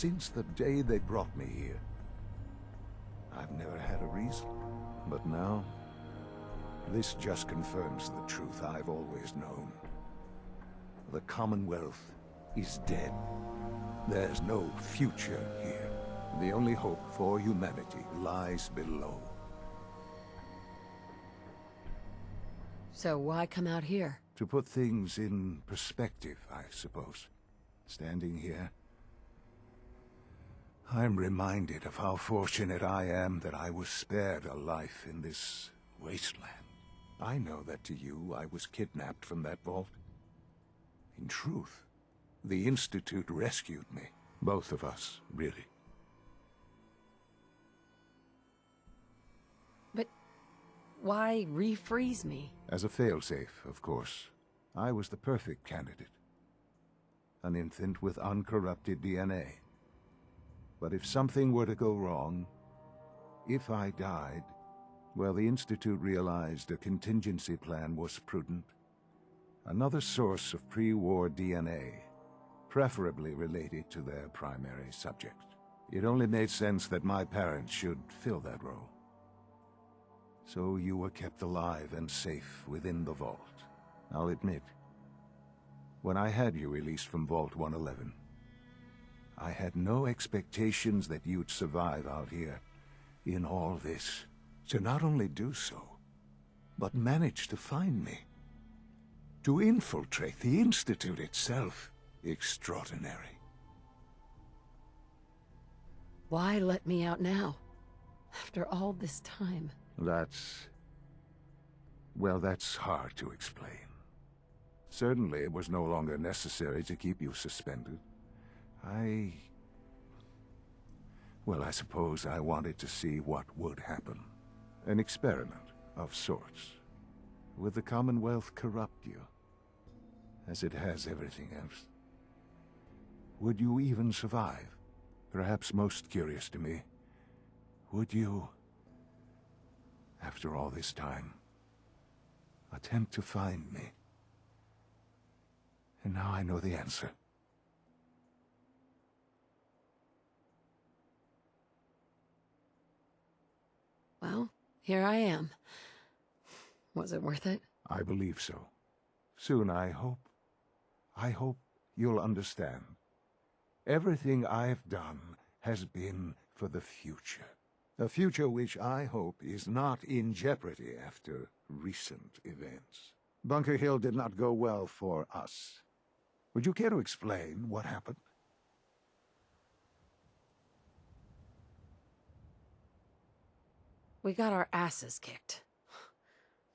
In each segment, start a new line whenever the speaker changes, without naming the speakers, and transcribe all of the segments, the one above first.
since the day they brought me here. I've never had a reason, but now, this just confirms the truth I've always known. The Commonwealth is dead. There's no future here. The only hope for humanity lies below.
So why come out here?
To put things in perspective, I suppose. Standing here, I'm reminded of how fortunate I am that I was spared a life in this wasteland. I know that to you, I was kidnapped from that vault. In truth, the Institute rescued me. Both of us, really.
But why refreeze me?
As a failsafe, of course. I was the perfect candidate. An infant with uncorrupted DNA. But if something were to go wrong, if I died, well, the Institute realized a contingency plan was prudent. Another source of pre-war DNA, preferably related to their primary subject. It only made sense that my parents should fill that role. So you were kept alive and safe within the vault. I'll admit, when I had you released from Vault 111, I had no expectations that you'd survive out here in all this. To not only do so, but manage to find me. To infiltrate the Institute itself. Extraordinary.
Why let me out now? After all this time.
Well, that's hard to explain. Certainly it was no longer necessary to keep you suspended. Well, I suppose I wanted to see what would happen. An experiment of sorts. Would the Commonwealth corrupt you? As it has everything else? Would you even survive? Perhaps most curious to me, would you, after all this time, attempt to find me? And now I know the answer.
Well, here I am. Was it worth it?
I believe so. Soon, I hope you'll understand. Everything I've done has been for the future. A future which I hope is not in jeopardy after recent events. Bunker Hill did not go well for us. Would you care to explain what happened?
We got our asses kicked.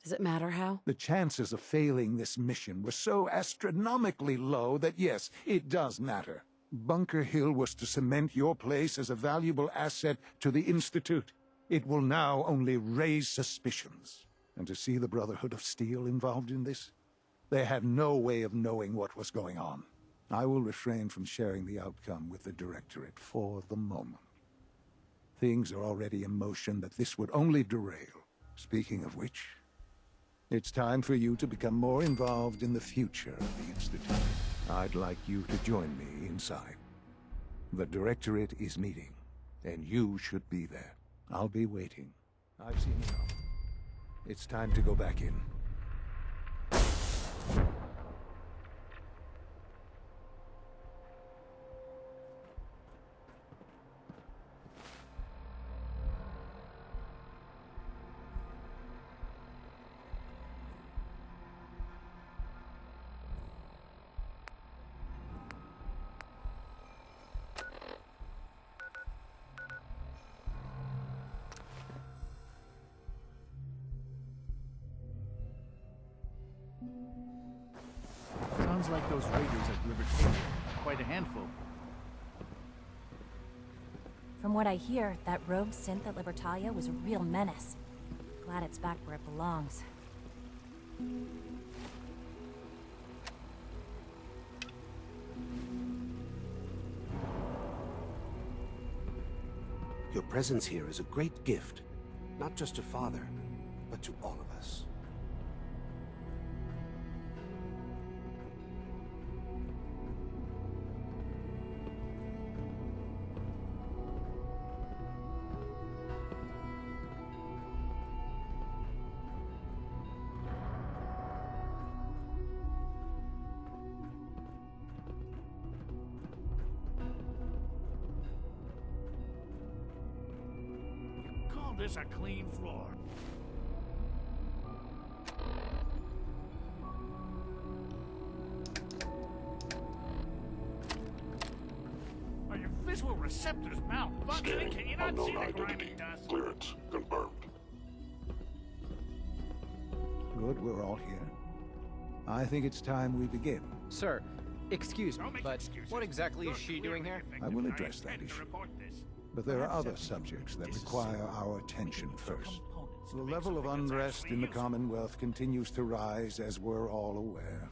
Does it matter how?
The chances of failing this mission were so astronomically low that yes, it does matter. Bunker Hill was to cement your place as a valuable asset to the Institute. It will now only raise suspicions. And to see the Brotherhood of Steel involved in this? They had no way of knowing what was going on. I will refrain from sharing the outcome with the Directorate for the moment. Things are already in motion that this would only derail. Speaking of which, it's time for you to become more involved in the future of the Institute. I'd like you to join me inside. The Directorate is meeting, and you should be there. I'll be waiting. I've seen enough. It's time to go back in.
Sounds like those raiders at Libertalia are quite a handful.
From what I hear, that rogue synth at Libertalia was a real menace. Glad it's back where it belongs.
Your presence here is a great gift, not just to Father, but to all of us.
this a clean floor. Are your visual receptors malfunctioning? Can you not see the grinding dust?
Clearance confirmed.
Good, we're all here. I think it's time we begin.
Sir, excuse me,
Don't make
but
excuses.
what exactly is
You're
she doing here?
clearly
I will
infected.
address that
intend to
issue.
report this.
But there are
Perhaps
other
that's
subjects that
disassemble
require our attention first.
components
The
to make
level of
something that's
unrest
actually
in the
useful.
Commonwealth continues to rise, as we're all aware.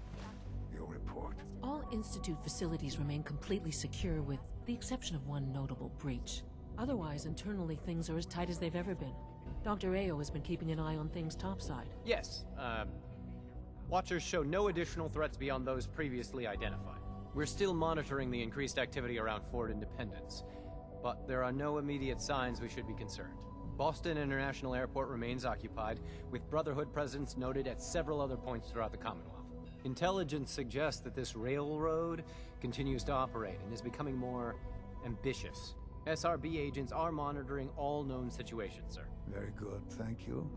Your report.
All Institute facilities remain completely secure with the exception of one notable breach. Otherwise, internally things are as tight as they've ever been. Dr. Ayo has been keeping an eye on things topside.
Yes, Watchers show no additional threats beyond those previously identified. We're still monitoring the increased activity around Fort Independence, but there are no immediate signs we should be concerned. Boston International Airport remains occupied, with Brotherhood presence noted at several other points throughout the Commonwealth. Intelligence suggests that this railroad continues to operate and is becoming more ambitious. SRB agents are monitoring all known situations, sir.
Very good, thank you.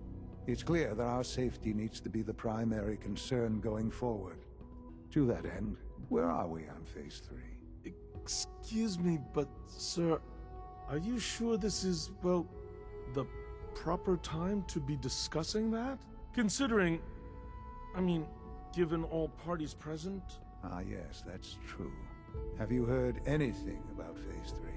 It's clear that our safety needs to be the primary concern going forward. To that end, where are we on Phase 3?
Excuse me, but sir, are you sure this is, well, the proper time to be discussing that? Considering, I mean, given all parties present?
Ah, yes, that's true. Have you heard anything about Phase 3?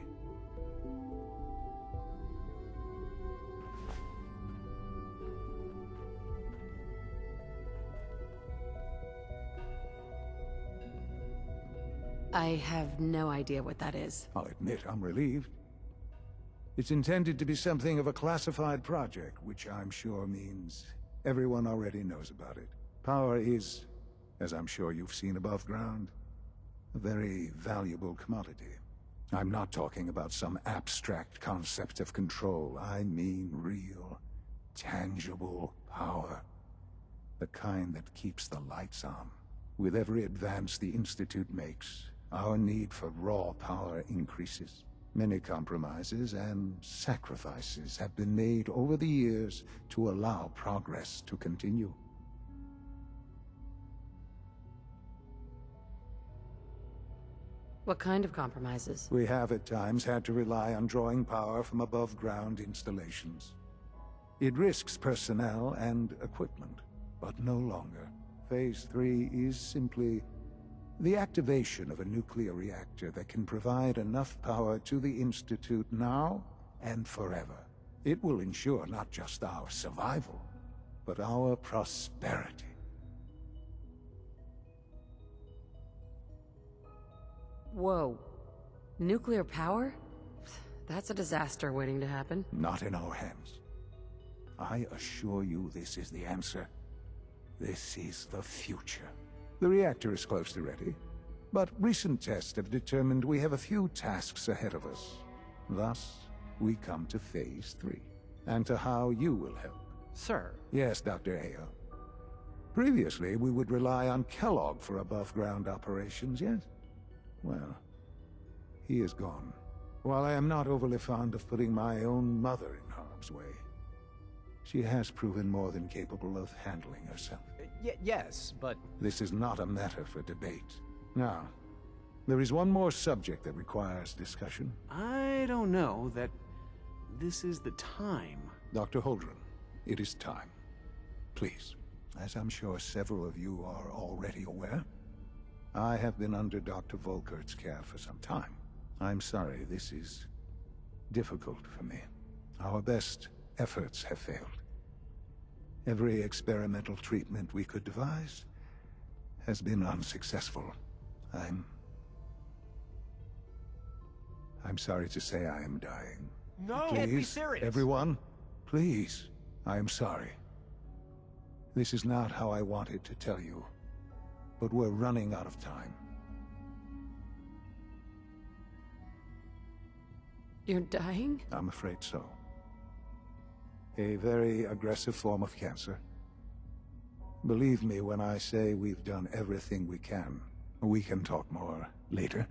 I have no idea what that is.
I'll admit I'm relieved. It's intended to be something of a classified project, which I'm sure means everyone already knows about it. Power is, as I'm sure you've seen above ground, a very valuable commodity. I'm not talking about some abstract concept of control. I mean real, tangible power. The kind that keeps the lights on. With every advance the Institute makes, our need for raw power increases. Many compromises and sacrifices have been made over the years to allow progress to continue.
What kind of compromises?
We have at times had to rely on drawing power from above-ground installations. It risks personnel and equipment, but no longer. Phase 3 is simply the activation of a nuclear reactor that can provide enough power to the Institute now and forever. It will ensure not just our survival, but our prosperity.
Whoa. Nuclear power? That's a disaster waiting to happen.
Not in our hands. I assure you this is the answer. This is the future. The reactor is close to ready, but recent tests have determined we have a few tasks ahead of us. Thus, we come to Phase 3, and to how you will help.
Sir,
Yes, Dr. Ayo. Previously, we would rely on Kellogg for above-ground operations, yes? Well, he is gone. While I am not overly fond of putting my own mother in harm's way, she has proven more than capable of handling herself.
yes, but
This is not a matter for debate. Now, there is one more subject that requires discussion.
I don't know that this is the time.
Dr. Holdren, it is time. Please, as I'm sure several of you are already aware, I have been under Dr. Volkert's care for some time. I'm sorry this is difficult for me. Our best efforts have failed. Every experimental treatment we could devise has been unsuccessful. I'm sorry to say I am dying.
no,
Please,
can't be serious.
everyone, please, I am sorry. This is not how I wanted to tell you, but we're running out of time.
You're dying?
I'm afraid so. A very aggressive form of cancer. Believe me when I say we've done everything we can. We can talk more later.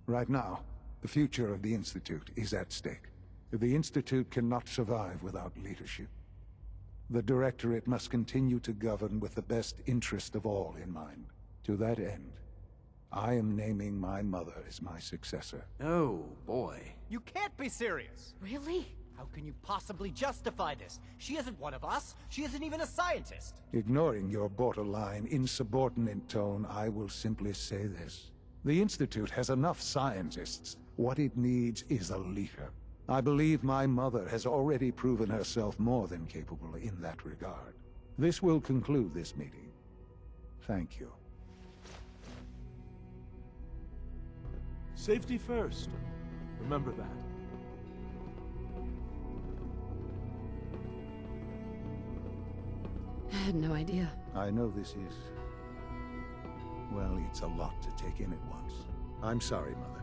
Right now, the future of the Institute is at stake. The Institute cannot survive without leadership. The Directorate must continue to govern with the best interest of all in mind. To that end, I am naming my mother as my successor.
Oh, boy.
You can't be serious!
Really?
How can you possibly justify this? She isn't one of us. She isn't even a scientist.
Ignoring your borderline, insubordinate tone, I will simply say this. The Institute has enough scientists. What it needs is a leader. I believe my mother has already proven herself more than capable in that regard. This will conclude this meeting. Thank you.
Safety first. Remember that.
I had no idea.
I know this is... well, it's a lot to take in at once. I'm sorry, Mother.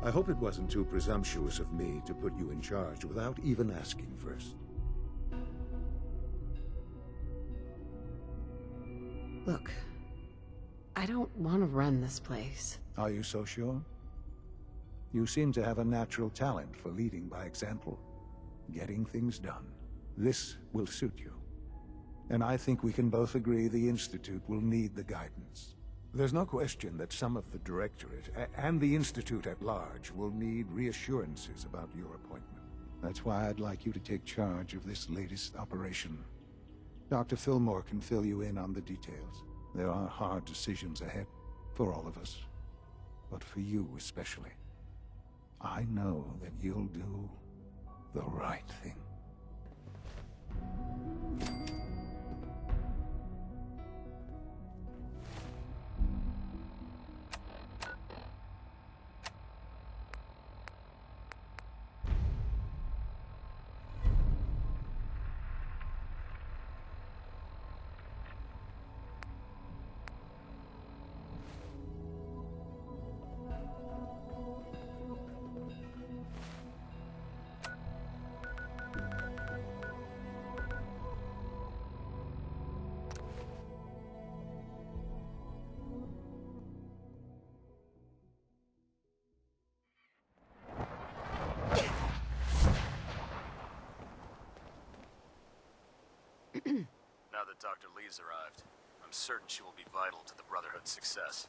I hope it wasn't too presumptuous of me to put you in charge without even asking first.
Look, I don't want to run this place.
Are you so sure? You seem to have a natural talent for leading by example, getting things done. This will suit you. And I think we can both agree the Institute will need the guidance. There's no question that some of the Directorate and the Institute at large will need reassurances about your appointment. That's why I'd like you to take charge of this latest operation. Dr. Fillmore can fill you in on the details. There are hard decisions ahead, for all of us. But for you especially. I know that you'll do the right thing.
Now that Dr. Lee's arrived, I'm certain she will be vital to the Brotherhood's success.